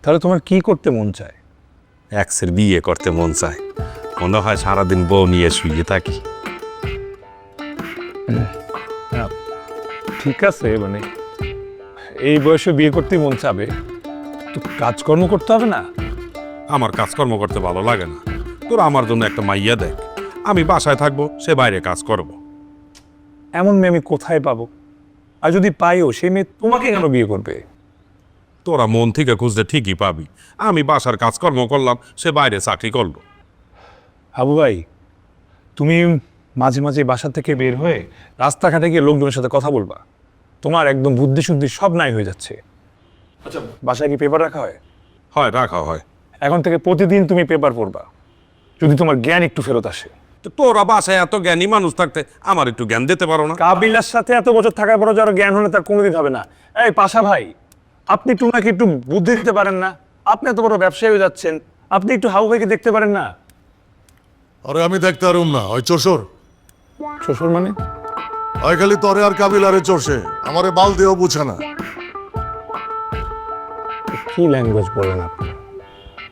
তাহলে তোমার কি করতে মন চায়? এক্সের বিয়ে করতে মন চায়, মনে হয় সারাদিন বউ নিয়ে শুয়ে থাকি। ঠিক আছে, মানে এই বয়সে বিয়ে করতেই মন চাবে, তো কাজকর্ম করতে হবে না? আমার কাজকর্ম করতে ভালো লাগে না। তোরা আমার জন্য একটা মাইয়া দেখ, আমি বাসায় থাকবো, সে বাইরে কাজ করব। এমন মেয়ে আমি কোথায় পাবো? আর যদি পাইও, সে মেয়ে তোমাকে কেন বিয়ে করবে? তোরা মন থেকে খুঁজতে ঠিকই পাবি। আমি বাসার কাজকর্ম করলাম, সে বাইরে চাকরি করলো। হাবু ভাই, তুমি মাঝে মাঝে বাসা থেকে বের হয়ে রাস্তাঘাটে গিয়ে লোকজনের সাথে কথা বলবা। তোমার একদম বুদ্ধি শুদ্ধি সব নাই হয়ে যাচ্ছে। আচ্ছা, বাসায় কি পেপার রাখা হয়? হয়, রাখা হয়। এখন থেকে প্রতিদিন তুমি পেপার পড়বা, যদি তোমার জ্ঞান একটু ফেরত আসে। তো তোরা বাসায় এত জ্ঞানী মানুষ থাকতে আমার একটু জ্ঞান দিতে পারো না? কাবিলার সাথে এত বছর থাকার পরও যারা জ্ঞান হলে তার কোনোদিন হবে না। এই পাশা ভাই, আপনি একটু নাকি একটু বুদ্ধি দিতে পারেন না? আপনি এত বড় ব্যবসায়ী হয়ে যাচ্ছেন, আপনি একটু হাবু ভাইকে দেখতে পারেন না? আরে আমি দেখতে পারুম না, ওই চোষর শ্বশুর মানে? ওই খালি তরে আর কাবিলারে চষে, আমারে বাল দিয়েও বুঝে না। কি ল্যাঙ্গুয়েজ বলেন আপনি?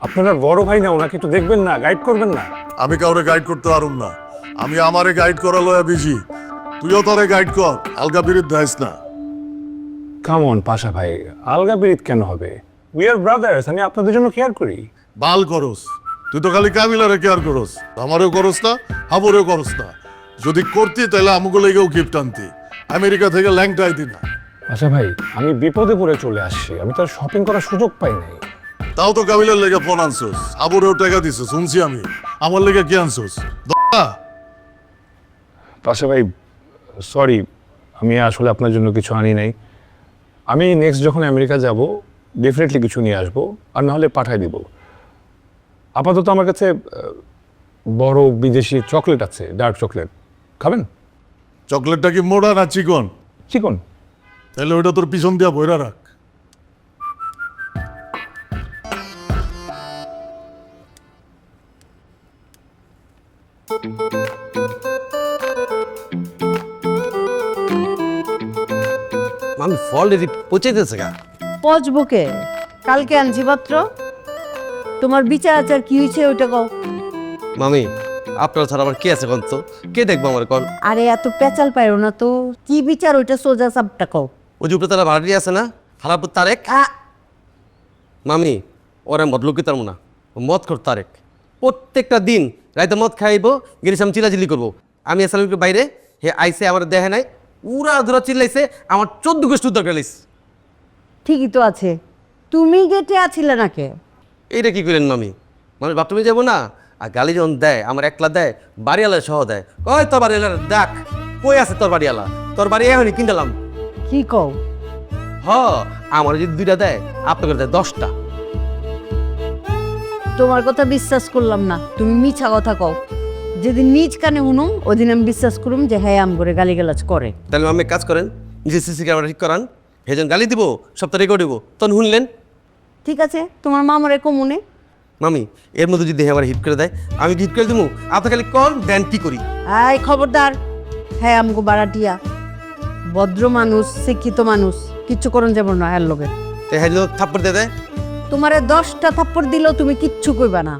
আপনারা বড় ভাই না, ওনাকে একটু দেখবেন না, গাইড করবেন না? আমি কাউরে গাইড করতে পারুম না, আমি আমারে গাইড করা লয়া বিজি। তুইও তরে গাইড কর, আলগা বিরিদ দেয়স না। কাম অন পাশা ভাই, আলগা বিরিত কেন হবে? উই আর ব্রাদার্স, আমি আপনাদের জন্য কেয়ার করি। বাল করস, তুই তো খালি কাবিলারে কেয়ার করস, আমারেও করস না, হাবরেও করস না। যদি করতি তাহলে আমুকে লেগেও গিফট আনতি, আমেরিকা থেকে ল্যাংটা আইতি না। আচ্ছা ভাই, আমি বিপদে পড়ে চলে আসছি, আমি তো শপিং করার সুযোগ পাই নাই। তাও তো কাবিলার লেগে ফোন আনছোস, হাবরেও টাকা দিছো শুনছি আমি, আমার লেগে কি আনছোস? পাশা ভাই সরি, আমি আসলে আপনার জন্য কিছু আনি নাই। আমি নেক্সট যখন আমেরিকা যাব ডেফিনেটলি কিছু নিয়ে আসবো, আর নাহলে পাঠাই দিব। আপাতত আমার কাছে বড় বিদেশি চকলেট আছে, ডার্ক চকলেট। খাবেন? চকলেটটা কি মোড়া না চিকন? চিকন। তাহলে ওইটা তোর পিছন দিয়া বইরা রাখ। আমি ফল পচেতেছে গা। পচবকে কালকে আনছি পাত্র। তোমার বিচার আচার কি হয়েছে ওইটা কও। মামি, আপনার ছাড়া আবার কে আছে কন তো? কে দেখবো আমার কন? আরে এত পেঁচাল পাইরো না তো, কি বিচার ওইটা সোজা সাপটা কও। ওই যে উপরে তারা ভাড়াটি আছে না, হারাপুর তারেক। মামি, ওরা মদ লুকি তার না, মদ খোর তারেক। প্রত্যেকটা দিন রাইতে মদ খাইবো, গেছিলাম চিলাচিলি করবো। আমি আসলাম একটু বাইরে, হে আইসে আমার দেখে নাই, উড়া ধরা চিল্লাইছে, আমার 14 গোষ্ঠী উদ্ধার করে লাইছে। ঠিকই তো আছে, তুমি গেটে আছিলে নাকি? এইটা কি করেন মামি? মামি বাথরুমে যাবো না, আর গালি যখন দেয় আমার একলা দেয়, বাড়িওয়ালা সহ দেয়। কয় তোর বাড়িওয়ালার দেখ কই আছে তোর বাড়িওয়ালা, তোর বাড়ি এখনই কিনলাম। কি কও? হ, আমার যদি 2টা দেয়, আপনাকে দেয় 10টা। তোমার কথা বিশ্বাস করলাম না, তুমি মিছা কথা কও। যেদিন নিজ কানে শুনুম ওদিন আমি বিশ্বাস করুম যে হ্যাঁ আম করে গালিগালাজ করে। তাহলে মামি এক কাজ করেন, নিজে সিসি ক্যামেরা ঠিক করান, হেজন গালি দিব, সপ্তাহ রেকর্ড দিব, তখন শুনলেন। ঠিক আছে, তোমার মামারে কমুনে। মামি, এর মধ্যে যদি আমার হিট করে দেয়, আমি হিট করে দেবো, আপনি খালি কল দেন কি করি। আয় খবরদার, হ্যাঁ আমগো বাড়াটিয়া ভদ্র মানুষ, শিক্ষিত মানুষ, কিচ্ছু করন যাব না এর লগে। তো হ্যাঁ থাপ্পড় দিয়ে দেয়, তোমারে 10টা থাপ্পড় দিলেও তুমি কিচ্ছু কইবা না,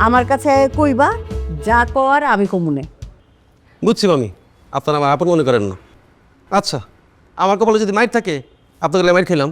আমার কাছে কইবা যা কর আমি কমুনে। বুঝছি মামি, আপনারা আমার আপন মনে করেন না। আচ্ছা, আমার কপালে যদি মাইর থাকে, আপনাকে মাইর খেলাম।